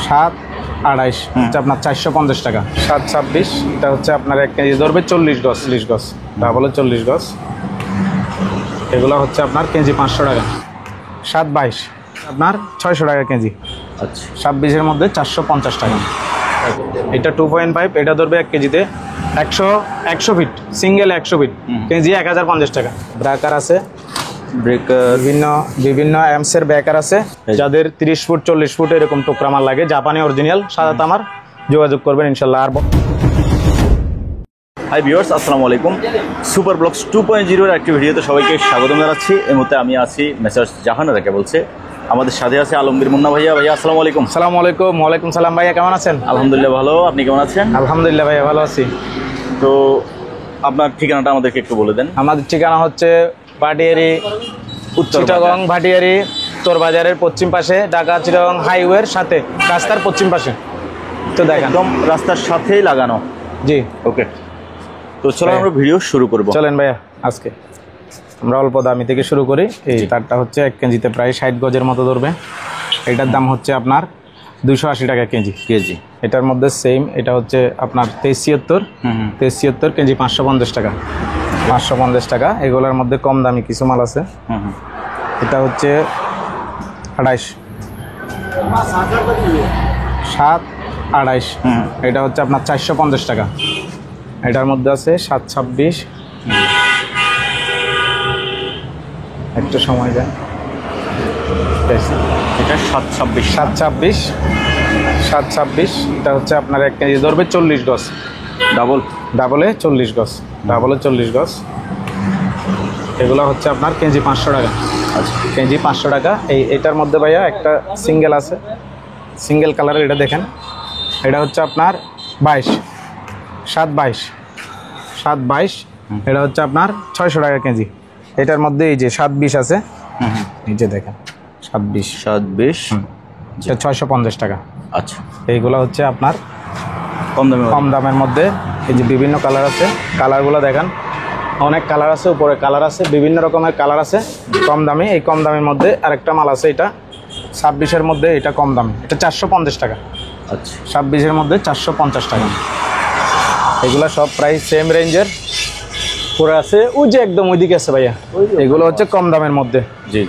7-28 হচ্ছে আপনার 450 টাকা। 7-26 এটা হচ্ছে আপনার 1 কেজি ধরবে 40 গজ, ডাবলে 40 গজ। এগুলো হচ্ছে আপনার কেজি 500 টাকা। 7-22 আপনার 600 টাকা কেজি। আচ্ছা 26-এর মধ্যে 450 টাকা। এটা 2.5, এটা ধরবে 1 কেজিতে 100 ফিট, সিঙ্গেল 100 ফিট, কেজি 1050 টাকা। ব্রেকার আছে, ব্রেকার বিভিন্ন অ্যাম্পসের ব্রেকার আছে। যাদের 30 ফুট 40 ফুট এরকম টুকরা মাল লাগে, জাপানি অরিজিনাল সাদা তামার, যোগাযোগ করবেন ইনশাল্লাহ। আর হাই ভিউয়ার্স, আসসালামু আলাইকুম। সুপার ব্লগস 2.0 এর একটি ভিডিওতে সবাইকে স্বাগতম জানাচ্ছি। এই মুহূর্তে আমি আছি মেসার্স জাহান রাকে বলছে, আমাদের সাথে আছে আলমগীর মুন্না ভাইয়া। ভাইয়া আসসালামু আলাইকুম। আসসালামু আলাইকুম। ওয়ালাইকুম সালাম ভাইয়া, কেমন আছেন? আলহামদুলিল্লাহ ভালো, আপনি কেমন আছেন? আলহামদুলিল্লাহ ভাইয়া ভালো আছি। তো আপনার ঠিকানাটা আমাদেরকে একটু বলে দেন। আমাদের ঠিকানা হচ্ছে ভাটিয়ারি, চিটাগং ভাটিয়ারি উত্তর বাজারের পশ্চিম পাশে, ঢাকা চিটাগং হাইওয়ের সাথে, রাস্তার পশ্চিম পাশে। তো দেখেন একদম রাস্তার সাথেই লাগানো। জি ওকে, তো চলো আমরা ভিডিও শুরু করব। চলেন ভাইয়া, আজকে আমরা অল্প দামি থেকে শুরু করি। এই তারটা হচ্ছে 1 কেজিতে প্রায় 60 গজের মতো ধরবে। এটার দাম হচ্ছে আপনার 280 টাকা কেজি। এটার মধ্যে সেম, এটা হচ্ছে আপনার 2376 কেজি 550 টাকা। 550 টাকা। এগুলোর মধ্যে কম দামি কিছু মাল আছে। এটা হচ্ছে 28, 7-28, এটা হচ্ছে আপনার 450 টাকা। এটার মধ্যে আছে 7-26, একটু সময় যায়। এটা 7-26 এটা হচ্ছে আপনার 1 কেজি ধরবে 40 গজ। ডাবলে 40 গজ। এগুলো হচ্ছে আপনার কেজি 500 টাকা। আচ্ছা, কেজি 500 টাকা। এটার মধ্যে ভাইয়া একটা সিঙ্গেল আছে, সিঙ্গেল কালারের। এটা দেখেন, এটা হচ্ছে আপনার 7-22, এটা হচ্ছে আপনার 600 টাকা কেজি। এটার মধ্যে এই যে 7-20 আছে, নিচে দেখেন 7-20 এটা 650 টাকা। আচ্ছা, এইগুলো হচ্ছে আপনার কম দামের মধ্যে। এই যে বিভিন্ন কালার আছে, কালারগুলো দেখেন, অনেক কালার আছে, উপরে কালার আছে, বিভিন্ন রকমের কালার আছে। কম দামে, এই কম দামের মধ্যে আরেকটা মাল আছে, এটা 26-এর মধ্যে, এটা কম দামে, এটা 450 টাকা। আচ্ছা, 26-এর মধ্যে 450 টাকা। এগুলো সব প্রাইস সেম রেঞ্জের পরে আছে। ওই যে একদম ওইদিকে আছে ভাইয়া, এগুলো হচ্ছে কম দামের মধ্যে।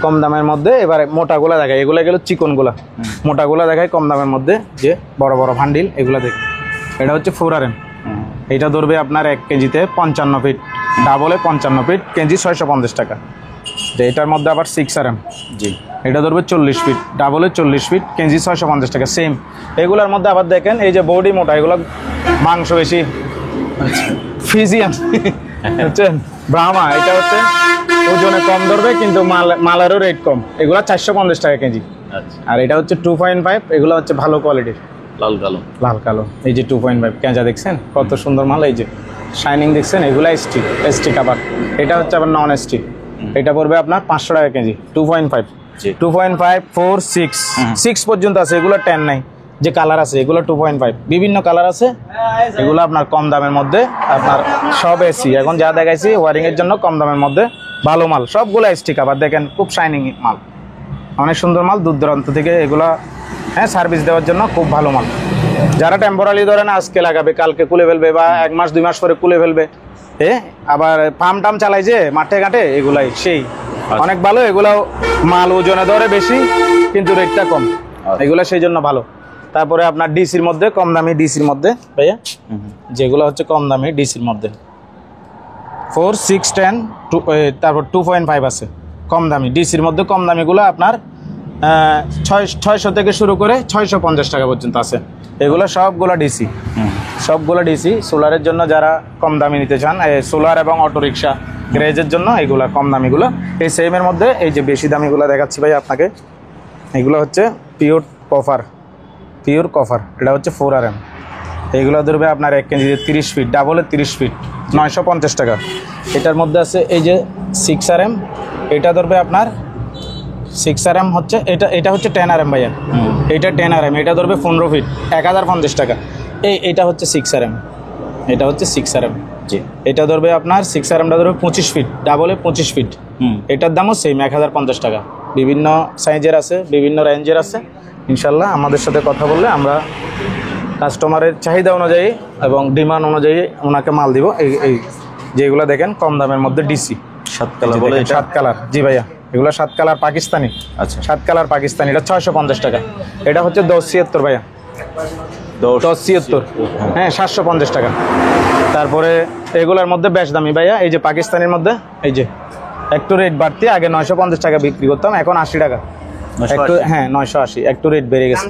কম দামের মধ্যে এবারে মোটাগুলা দেখায়, এগুলো গেল চিকনগুলা, মোটাগুলা দেখায় কম দামের মধ্যে। যে বড় বড় ভান্ডিল এগুলো দেখুন, এটা হচ্ছে 4RM। এটা ধরবে আপনার 1 কেজিতে 55 ফিট, ডাবলে 55 ফিট, কেজি 650 টাকা। যে এটার মধ্যে আবার 6RM, এটা ধরবে 40 ফিট, ডাবলে 40 ফিট, কেজি 650 টাকা। সেম এগুলোর মধ্যে আবার দেখেন, এই যে বডি মোটা, এগুলো মাংস বেশি, ফিজিয়ান বুঝছেন, ব্রাহ্মা, এটা হচ্ছে ওজনে কম ধরবে কিন্তু মালেরও রেট কম। এগুলো 450 টাকা কেজি। আর এটা হচ্ছে 2.5, এগুলো হচ্ছে ভালো কোয়ালিটির, লাল কালো। এই যে 2.5 কেঁজা দেখছেন, কত সুন্দর মাল। এই যে শাইনিং দেখছেন, এগুলো স্টিক আবার। এটা হচ্ছে আবার নন স্টিক, এটা পড়বে আপনার 500 টাকা কেজি। 2.5, 4, 6 পর্যন্ত আছে। এগুলো 10 নাই, যে কালার আছে এগুলো 2.5, বিভিন্ন কালার আছে। এগুলো আপনার কম দামের মধ্যে, আপনার সব এসি এখন যা দেখাইছি ওয়ারিং এর জন্য কম দামের মধ্যে ভালো মাল। সবগুলো স্টিক আবার দেখেন, খুব শাইনিং মাল, অনেক সুন্দর মাল, দূর দূরান্ত থেকে এগুলা সার্ভিস দেওয়ার জন্য খুব ভালো মাল। যারা টেম্পোরারি ধরেন আজকে লাগাবে, কালকে খুলে ফেলবে, বা 1 মাস 2 মাস পরে খুলে ফেলবে, আবার ফার্ম টাম চালাই যে মাঠে ঘাটে, এগুলাই সেই অনেক ভালো। এগুলো মাল ওজনে ধরে বেশি কিন্তু রেটটা কম, এগুলো সেই জন্য ভালো। তারপরে আপনার ডিসির মধ্যে কম দামি, ডিসির মধ্যে ভাইয়া যেগুলো হচ্ছে কম দামি ডিসির মধ্যে 4, 6, 10, তারপর 2.5 আছে কম দামি ডিসির মধ্যে। কম দামিগুলো আপনার 600 থেকে শুরু করে 650 টাকা পর্যন্ত আছে। এগুলো সবগুলো ডিসি। সোলারের জন্য যারা কম দামি নিতে চান, সোলার এবং অটোরিকশা গ্যারেজের জন্য এগুলো কম দামিগুলো। এই সেমের মধ্যে এই যে বেশি দামিগুলো দেখাচ্ছি ভাই আপনাকে, এগুলো হচ্ছে পিওর কপার, এটা হচ্ছে 4RM। এইগুলো ধরবে আপনার 1 কেজি 30 ফিট, ডাবলে 30 ফিট, 950 টাকা। এটার মধ্যে আছে এই যে 6RM, এটা ধরবে আপনার 6RM হচ্ছে, এটা হচ্ছে 10RM ভাইয়া, এটা 10RM, এটা ধরবে 15 ফিট, 1050 টাকা। এটা হচ্ছে 6RM, এটা ধরবে আপনার 6RMটা ধরবে 25 ফিট, ডাবলে 25 ফিট। এটার দামও সেম 1050 টাকা। বিভিন্ন সাইজের আছে, বিভিন্ন রেঞ্জের আছে, ইনশাল্লাহ আমাদের সাথে কথা বললে আমরা কাস্টমারের চাহিদা অনুযায়ী এবং ডিমান্ড অনুযায়ী ওনাকে মাল দিব। এই যেগুলো দেখেন কম দামের মধ্যে ডিসি 7 কালার বলে এটা? 7 কালার, জি ভাইয়া, এগুলো 7 কালার পাকিস্তানি। আচ্ছা, 7 কালার পাকিস্তানি, এটা 650 টাকা। এটা হচ্ছে 1076 ভাইয়া, 1076, হ্যাঁ 750 টাকা। তারপরে এগুলোর মধ্যে বেশ দামি ভাইয়া, এই যে পাকিস্তানের মধ্যে এই যে একটু রেট বাড়তি, আগে 950 টাকা বিক্রি করতাম, এখন 80 টাকা। একটু, হ্যাঁ 980, একটু রেট বেড়ে গেছে,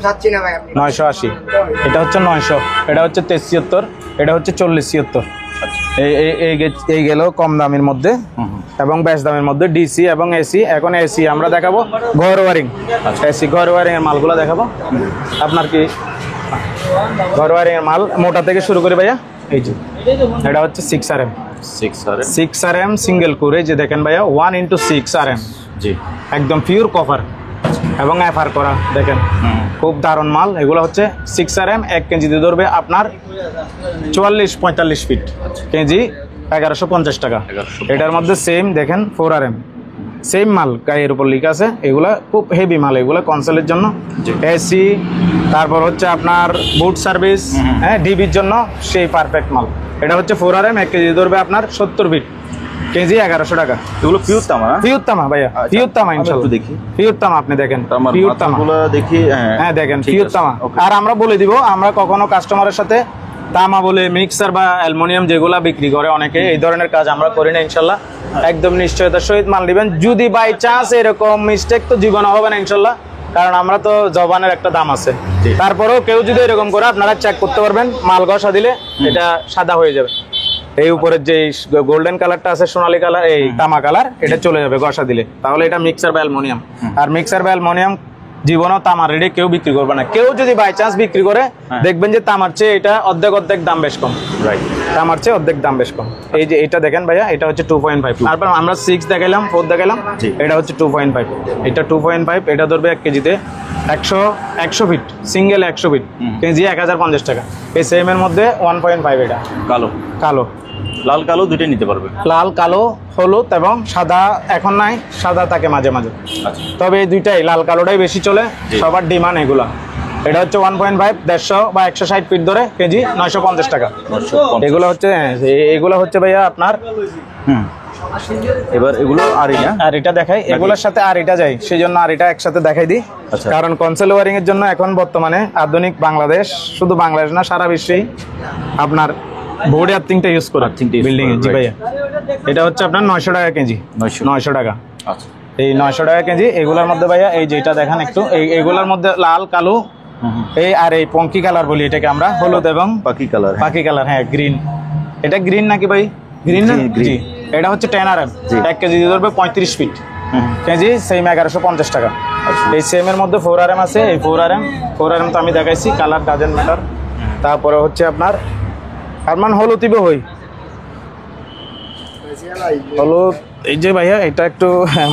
980। এটা হচ্ছে 900, এটা হচ্ছে 73, এটা হচ্ছে 4076। এই গেল কম দামের মধ্যে এবং বেশ দামের মধ্যে ডিসি এবং এসি। এখন এসি আমরা দেখাবো ঘর ওয়ারিং, এসি ঘর ওয়ারিং এর মালগুলো দেখাবো। আপনার কি ঘর ওয়ারিং এর মাল মোটা থেকে শুরু করে ভাইয়া, এই যে এটা হচ্ছে 6RM, 6RM সিঙ্গেল করে, যে দেখেন ভাইয়া 1x6RM, জি, একদম পিওর কভার এবং এফআর করা, দেখেন খুব দারুণ মাল। এগুলো হচ্ছে 6RM, 1 কেজি দিয়ে ধরবে আপনার 44-45 ফিট, কেজি 1150 টাকা। এটার মধ্যে সেম দেখেন 4RM, সেম মাল গায়ের উপর লিখা আছে। এগুলা খুব হেভি মাল, এগুলো কনসোলের জন্য, এসি, তারপর হচ্ছে আপনার বুট সার্ভিস, হ্যাঁ ডিবির জন্য সেই পারফেক্ট মাল। এটা হচ্ছে 4RM, 1 কেজি ধরবে আপনার 70 ফিট, কেজি 1100 টাকা। এগুলো পিওর তামা? পিওর তামা ভাইয়া, পিওর তামা ইনশাআল্লাহ। দেখি পিওর তামা, আপনি দেখেন পিওর তামা দেখি, হ্যাঁ দেখেন পিওর তামা। আর আমরা বলে দিব, আমরা কখনো কাস্টমারের সাথে তামা বলে মিক্সার বা অ্যালুমিনিয়াম যেগুলা বিক্রি করে অনেকে, এই ধরনের কাজ আমরা করি না ইনশাল্লাহ। একদম নিশ্চয়তার সহিত মাল দিবেন। যদি বাই চান্স এরকম মিস্টেক তো জীবনে হবে না ইনশাল্লাহ, কারণ আমরা তো জবানের একটা দাম আছে। তারপরেও কেউ যদি এরকম করে আপনারা চেক করতে পারবেন, মাল ঘষা দিলে এটা সাদা হয়ে যাবে। এই উপরের যে গোল্ডেন কালারটা আছে, সোনালী কালার, এই তামা কালার, এটা চলে যাবে ঘষা দিলে। তাহলে এটা মিক্সার বা অ্যালুমিনিয়াম। আর মিক্সার বা অ্যালুমিনিয়াম জীবনও তামার রেটে কেউ বিক্রি করবে না। কেউ যদি বাই চান্স বিক্রি করে, দেখবেন যে তামার চেয়ে এটা অর্ধেক দাম বেশ কম। রাইট, তামার চেয়ে অর্ধেক দাম বেশ কম। এই যে এটা দেখেন ভাইয়া, এটা হচ্ছে 2.5। তারপর আমরা 6 দেখাইলাম, 4 দেখাইলাম, এটা হচ্ছে 2.5। এটা 2.5, এটা ধরবে 1 কেজিতে 100 ফিট, সিঙ্গেল 100 ফিট, কেজি 1050 টাকা। এই সেম এর মধ্যে 1.5। এটা কালো, লাল কালো দুটোই নিতে পারবে। লাল, কালো, হলুদ এবং সাদা এখন নাই, সাদা থাকে মাঝে মাঝে। তবে এই দুইটাই, লাল কালোটাই বেশি চলে, সবার ডিমান্ড এগুলা। এটা হচ্ছে 1.5, 150 বা 160 ফিট ধরে কেজি 950 টাকা। এগুলো হচ্ছে, এগুলো হচ্ছে ভাইয়া আপনার, এবার এগুলো আর এটা দেখাই, এগুলোর সাথে আর এটা যাই, সেই জন্য আর এটা একসাথে দেখাই দিই। কারণ কনসোল ওয়ারিং এর জন্য এখন বর্তমানে আধুনিক বাংলাদেশ, শুধু বাংলাদেশ না সারা বিশ্বেই আপনার বোর্ডে আর্থিংটা ইউজ করে বিল্ডিং এ। জি ভাইয়া, এটা হচ্ছে আপনার 900 টাকা কেজি, 900 টাকা। আচ্ছা, এই 900 টাকা কেজি। এগুলোর মধ্যে ভাইয়া এই যেটা দেখেন একটু, এইগুলোর মধ্যে লাল, কালো, এই আর এই পঙ্কি কালার বলি এটাকে আমরা, হলুদ এবং পাখি কালার, হ্যাঁ গ্রিন। এটা গ্রিন নাকি ভাই? গ্রিন না? জি। এটা হচ্ছে 10RM, 1 কেজি দিয়ে ধরবে 35 ফিট, কেজি সেম 1150 টাকা। এই সেম এর মধ্যে 4RM আছে। এই 4RM তো আমি দেখাইছি, কালার ডাজেন্ট ম্যাটার। তারপরে হচ্ছে আপনার হলুদিবে হই, হলুদ। এই যে ভাইয়া, এটা একটু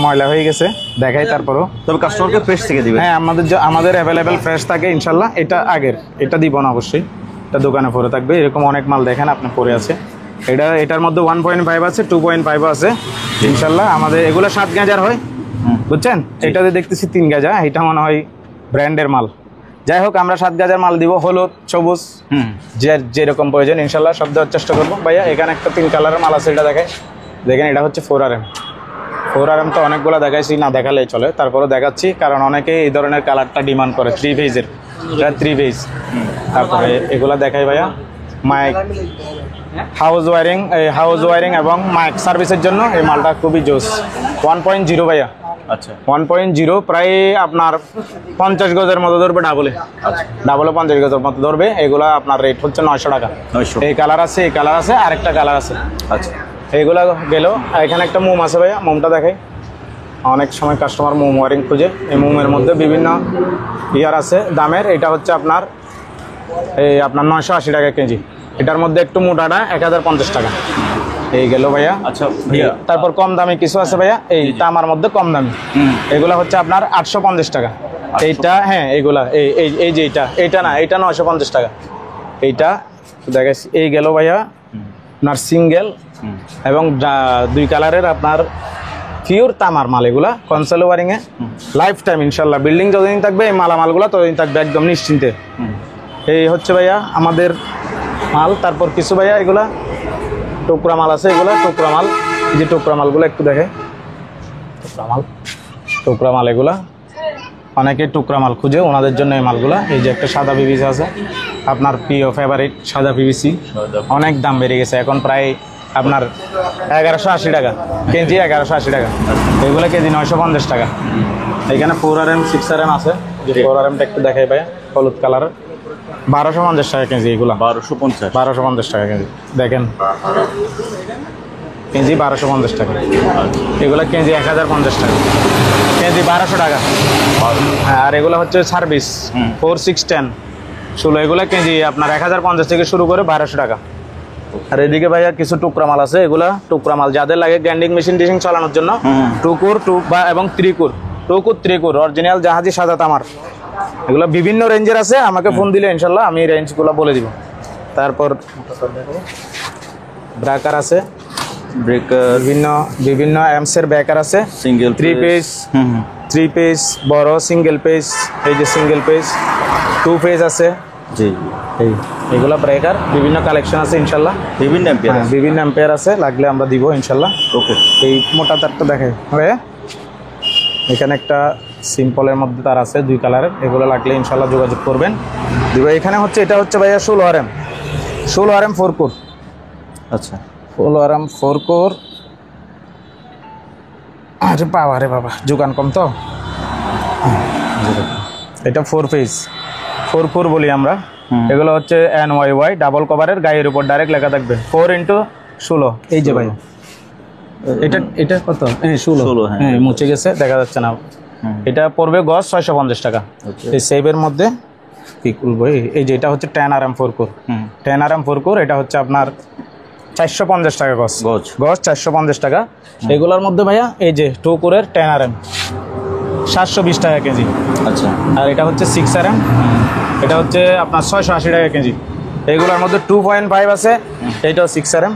ময়লা হয়ে গেছে, দেখাই তারপরও। তবে কাস্টমারকে ফ্রেশ থেকে দিবেন? হ্যাঁ, আমাদের অ্যাভেলেবেল ফ্রেশ থাকে ইনশাল্লাহ। এটা আগের, এটা দিব না অবশ্যই, এটা দোকানে পরে থাকবে। এরকম অনেক মাল দেখেন আপনি পরে আছে। এটার মধ্যে 1.5 আছে, 2.5 আছে ইনশাল্লাহ। আমাদের এগুলো 7 গেজার হয়, বুঝছেন? এটাতে দেখতেছি 3 গেজা, এটা মনে হয় ব্র্যান্ডের মাল। যাই হোক, আমরা 7 গেজার মাল দিব, হলুদ, সবুজ, যেরকম প্রয়োজন ইনশাল্লাহ সব দেওয়ার চেষ্টা করবো। ভাইয়া এখানে একটা 3 কালারের মাল আছে, এটা দেখাই। দেখেন, এটা হচ্ছে 4RM তো অনেকগুলো দেখাইছি, না দেখালেই চলে, তারপরে দেখাচ্ছি কারণ অনেকে এই ধরনের কালারটা ডিমান্ড করে। 3 ফেজের, এটা 3 ফেজ। তারপরে এগুলা দেখাই ভাইয়া, মাইক, হাউস ওয়ারিং এবং মাইক সার্ভিসের জন্য এই মালটা খুবই জোস। 1.0 ভাইয়া। আচ্ছা, 1.0 প্রায় আপনার 50 গজের মতো ধরবে, ডাবলে 50 গজের মতো ধরবে। এগুলা আপনার রেট হচ্ছে 900 টাকা। এই কালার আছে, এই কালার আছে, আরেকটা কালার আছে। আচ্ছা, এইগুলা গেল। এখানে একটা মোম আছে ভাইয়া, মোমটা দেখাই। অনেক সময় কাস্টমার মোম ওয়ারিং খুঁজে, এই মোমের মধ্যে বিভিন্ন ইয়ার আছে দামের। এটা হচ্ছে আপনার 980 টাকা কেজি। এটার মধ্যে একটু মোটাটা 1050 টাকা। এই গেল ভাইয়া। আচ্ছা ভাইয়া, তারপর কম দামি কিছু আছে ভাইয়া, এই তামার মধ্যে কম দামি, এগুলা হচ্ছে আপনার 850 টাকা। এইটা, হ্যাঁ এইগুলা, এই যে এইটা না, এইটা 950 টাকা। এইটা দেখাচ্ছি। এই গেল ভাইয়া আপনার সিঙ্গেল এবং 2 কালারের আপনার পিওর তামার মাল এগুলা কনসোল ওয়ারিং এ লাইফ টাইম ইনশাল্লাহ। বিল্ডিং যতদিন থাকবে এই মালামালগুলো ততদিন থাকবে একদম নিশ্চিন্তে। এই হচ্ছে ভাইয়া আমাদের মাল। তারপর কিছু ভাইয়া এগুলা টুকরা মাল আছে, এগুলা টুকরা মাল। এই যে টুকরা মালগুলো একটু দেখে, টুকরা মাল এগুলা অনেকে টুকরা মাল খুঁজে, ওনাদের জন্য এই মালগুলা। এই যে একটা সাদা পিভিসি আছে, আপনার প্রিয় ফেভারিট সাদা পিভিসি, অনেক দাম বেড়ে গেছে এখন, প্রায় আপনার 1180 টাকা কেজি, 1180 টাকা। এগুলো কেজি 950 টাকা। এখানে 4RM 6RM আছে, যে 4RMটা একটু দেখাই ভাইয়া, হলুদ কালার, 1250 টাকা কেজি। এগুলা 1250 টাকা কেজি, দেখেন কেজি 1250 টাকা। এগুলো কেজি 1050 টাকা, কেজি 1200 টাকা। হ্যাঁ, আর এগুলো হচ্ছে সার্ভিস 4, 6, 10, 16, এগুলো কেজি আপনার 1050 থেকে শুরু করে 1200 টাকা। আর এদিকে ভাইয়া কিছু টুকরা মাল আছে, এগুলা টুকরা মাল যাদের লাগে গ্রাইন্ডিং মেশিন টিশিং চালানোর জন্য, টুকুর এবং ত্রিকুর, টুকুর ত্রিকুর অরিজিনাল জাহাজি সাদা তামার। এগুলো বিভিন্ন রেঞ্জের আছে, আমাকে ফোন দিলে ইনশাল্লাহ আমি রেঞ্জগুলো বলে দিব। তারপর ব্রেকার আছে, বিভিন্ন অ্যাম্পসের ব্রেকার আছে, সিঙ্গেল 3 পেজ বড়, সিঙ্গেল পেজ, এই যে সিঙ্গেল পেজ, 2 পেজ আছে। জি, এগুলা ব্রেকার বিভিন্ন কালেকশন আছে ইনশাল্লাহ, বিভিন্ন অ্যাম্পিয়ার আছে, লাগলে আমরা দিব ইনশাল্লাহ। ওকে, এই মোটা তারটা দেখে ভাইয়া, এখানে একটা সিম্পলের মধ্যে তার আছে 2 কালারের, এগুলো লাগলে ইনশাল্লাহ যোগাযোগ করবেন, দিব। এখানে হচ্ছে এটা হচ্ছে ভাইয়া 16RM 4 কোর। আচ্ছা, 16RM 4 কোর। আরে বাবা রে বাবা, যোগান কম তো। এটা 4 পেজ 4 কোর বলি আমরা। এগুলো হচ্ছে NYY ডাবল কভারের, গায়ের উপর ডাইরেক্ট লেখা থাকবে 4x16। এই যে ভাই এটা কত? 16। হ্যাঁ, মুছে গেছে, দেখা যাচ্ছে না। এটা পড়বে গজ 650 টাকা। এই সেভের মধ্যে কি খুলবো? এই যে এটা হচ্ছে 10RM 4 কোর, 10RM 4 কোর। এটা হচ্ছে আপনার 450 টাকা গজ 450 টাকা। এগুলোর মধ্যে ভাইয়া এই যে 2 কোরের 10RM 720 টাকা কেজি। আচ্ছা, আর এটা হচ্ছে 6RM, এটা হচ্ছে আপনার 680 টাকা কেজি। এগুলোর মধ্যে 2.5 আছে, এইটাও 6RM।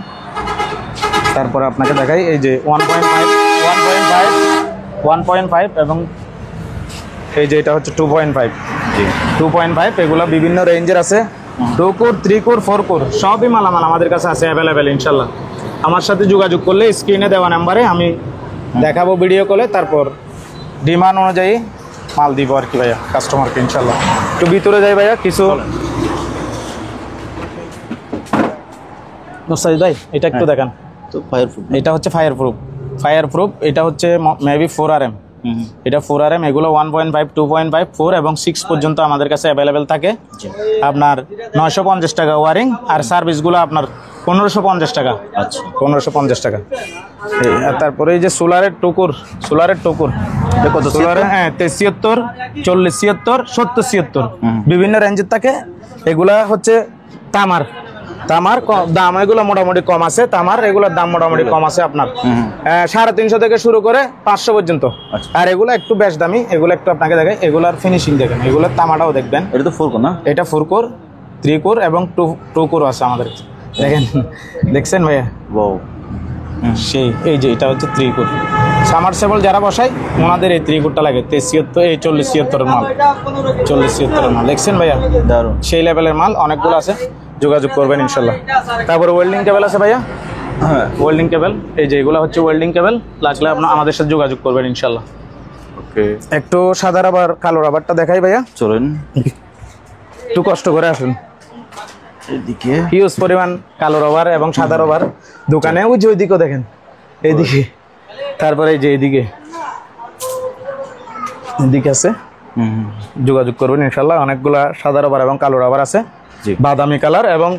তারপরে আপনাকে দেখাই এই যে 1.5 এবং এই যে এটা হচ্ছে 2.5। এগুলো বিভিন্ন রেঞ্জের আছে, 2 কোর, 3 কোর, 4 কোর, সবই মালামাল আমাদের কাছে আছে অ্যাভেলেবেল ইনশাল্লাহ। আমার সাথে যোগাযোগ করলে স্ক্রিনে দেওয়া নাম্বারে আমি দেখাবো ভিডিও কলে, তারপর ডিমান্ড অনুযায়ী মাল দিব আর কি ভাইয়া কাস্টমারকে ইনশাল্লাহ। একটু ভিতরে যাই ভাইয়া কিছু। নুসাইদ ভাই এটা একটু দেখান তো। এটা হচ্ছে ফায়ারপ্রুফ। এটা হচ্ছে মেবি 4RM। এটা 4RM। এগুলো 1.5, 2.5, 4 এবং 6 পর্যন্ত আমাদের কাছে অ্যাভেলেবেল থাকে। আপনার 950 টাকা ওয়ারিং, আর সার্ভিসগুলো আপনার 1550 টাকা। আচ্ছা, 1550 টাকা। আর তারপরে এই যে সোলারের টুকুর কত? সোলারের 73, 40, 76, 70, 76 বিভিন্ন রেঞ্জের থাকে। এগুলা হচ্ছে তামার দাম এগুলো মোটামুটি কম আছে। তামার এগুলোর দাম মোটামুটি কম আছে, আপনার 350 থেকে শুরু করে 500 পর্যন্ত। আর এগুলো একটু বেশ দামি, এগুলো একটু আপনাকে দেখে, এগুলার ফিনিশিং দেখেন, এগুলোর তামাটাও দেখবেন। এটা তো 4 কোর না? এটা 4 কোর, 3 কোর এবং 2 কোর আছে আমাদের। দেখেন, দেখছেন ভাইয়া? সেই এই যে এটা হচ্ছে 3 কোর। সামারসেবল যারা বসায় ওনাদের এই 3 কোরটা লাগে। 40-76 মাল, 40-76 মাল। দেখছেন ভাইয়া? দারুণ, সেই লেভেলের মাল অনেকগুলো আছে, যোগাযোগ করবেন ইনশাল্লাহ। তারপরে ওয়েল্ডিং কেবল আছে ভাইয়া। হ্যাঁ, ওয়েল্ডিং কেবল, এই যে এগুলো হচ্ছে ওয়েল্ডিং কেবল, লাগলে আপনার আমাদের সাথে যোগাযোগ করবেন ইনশাল্লাহ। ওকে, একটু সাদা রাবার কালো রাবারটা দেখাই ভাইয়া, চলেন একটু কষ্ট করে আসুন। এদিকে হিউজ পরিমাণ কালো রাবার এবং সাদা রাবার দোকানে, ওই যে ওইদিকেও দেখেন, এইদিকে। তারপরে এই যে এদিকে আছে, যোগাযোগ করবেন ইনশাল্লাহ। অনেকগুলা সাদা রাবার এবং কালো রাবার আছে, বাদামি কালার এবং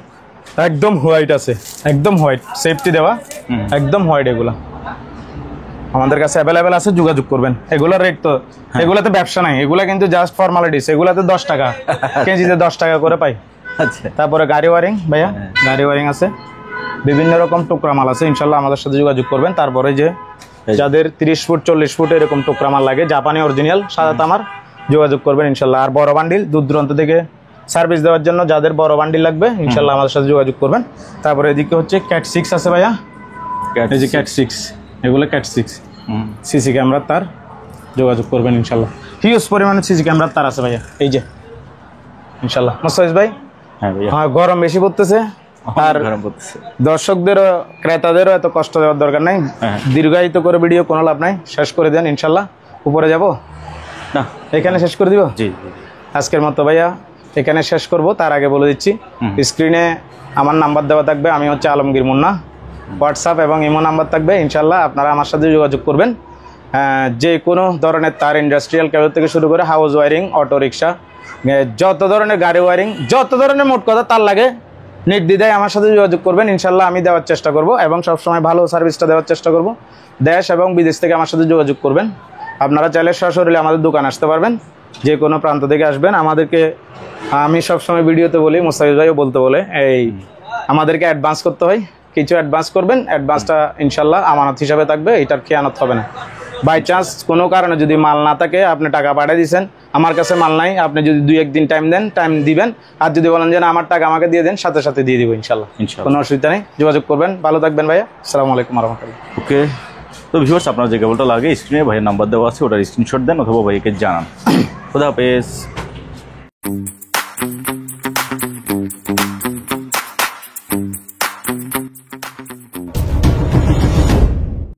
একদম হোয়াইট আছে, একদম হোয়াইট, সেফটি দেওয়া একদম হোয়াইট। এগুলা আমাদের কাছে অ্যাভেলেবেল আছে, যোগাযোগ করবেন। এগুলোর রেট তো, এগুলাতে ব্যবসা নাই, এগুলা কিন্তু জাস্ট ফর্মালিটিস। এগুলাতে 10 টাকা কেজিতে, 10 টাকা করে পাই। আচ্ছা, তারপরে গাড়ি ওয়ারিং ভাইয়া, গাড়ি ওয়ারিং আছে, বিভিন্ন রকম টুকরা মাল আছে ইনশাল্লাহ, আমাদের সাথে যোগাযোগ করবেন। তারপরে যে যাদের 30 ফুট 40 ফুট এরকম টুকরা মাল লাগে, জাপানি অরিজিনাল সাদা তামার, যোগাযোগ করবেন ইনশাল্লাহ। আর বড় বান্ডিল দূর দূরান্ত থেকে সার্ভিস দেওয়ার জন্য যাদের বড় বান্ডিল লাগবে ইনশাল্লাহ আমাদের সাথে যোগাযোগ করবেন। তারপরে এদিকে হচ্ছে ক্যাট 6 আছে ভাইয়া, এই যে ক্যাট 6, এগুলো ক্যাট 6 সিসি ক্যামেরার তার, যোগাযোগ করবেন ইনশাল্লাহ। হিউজ পরিমাণে সিসি ক্যামেরার তার আছে ভাইয়া, এই যে ইনশাল্লাহ। মোস্তাফিজ ভাই, হ্যাঁ ভাইয়া, হ্যাঁ গরম বেশি পড়তেছে, আর গরম পড়তেছে। দর্শকদেরও ক্রেতাদেরও এত কষ্ট দেওয়ার দরকার নাই, হ্যাঁ। দীর্ঘায়িত করে ভিডিও কোনো লাভ নাই, শেষ করে দেন ইনশাল্লাহ। উপরে যাব না, এখানে শেষ করে দিব জি আজকের মতো ভাইয়া, এখানে শেষ করব। তার আগে বলে দিচ্ছি, স্ক্রিনে আমার নাম্বার দেওয়া থাকবে, আমি হচ্ছে আলমগীর মুন্না। হোয়াটসঅ্যাপ এবং ইমো নাম্বার থাকবে, ইনশাল্লাহ আপনারা আমার সাথে যোগাযোগ করবেন। যে কোনো ধরনের তার, ইন্ডাস্ট্রিয়াল কেবল থেকে শুরু করে হাউস ওয়ারিং, অটো রিক্সা, যত ধরনের গাড়ি ওয়ারিং, যত ধরনের মোট কথা তার লাগে, নির্দ্বিধায় আমার সাথে যোগাযোগ করবেন, ইনশাল্লাহ আমি দেওয়ার চেষ্টা করব এবং সবসময় ভালো সার্ভিসটা দেওয়ার চেষ্টা করব। দেশ এবং বিদেশ থেকে আমার সাথে যোগাযোগ করবেন। আপনারা চাইলে সরাসরি আমাদের দোকান আসতে পারবেন, যে কোনো প্রান্ত থেকে আসবেন। আমাদেরকে, আমি সবসময় ভিডিওতে বলি, মুস্তাফিজ ভাইও বলতে বলে, এই আমাদেরকে অ্যাডভান্স করতে হয়, কিছু অ্যাডভান্স করবেন, অ্যাডভান্সটা ইনশাল্লাহ আমানত হিসাবে থাকবে, এটার খেয়ানত হবে না। বাই চান্স কোনো কারণে যদি মাল না থাকে, আপনি টাকা পাঠিয়ে দিয়েছেন, আমার কাছে মাল নাই, আপনি যদি 2-1 দিন টাইম দেন, টাইম দিবেন। আর যদি বলেন যে না আমার টাকা আমাকে দিয়ে দেন, সাথে সাথে দিয়ে দিব ইনশাল্লাহ, কোনো অসুবিধা নেই। যোগাযোগ করবেন, ভালো থাকবেন ভাইয়া, আসসালামু আলাইকুম রহমতুল্লাহ। ওকে, তো ভিউয়ার্স আপনার যে কেবলটা লাগে স্ক্রিনে ভাইয়ের নাম্বার দেওয়া আছে, ওটার স্ক্রিনশট দেন অথবা ভাইকে জানান। খোদা হাফেজ।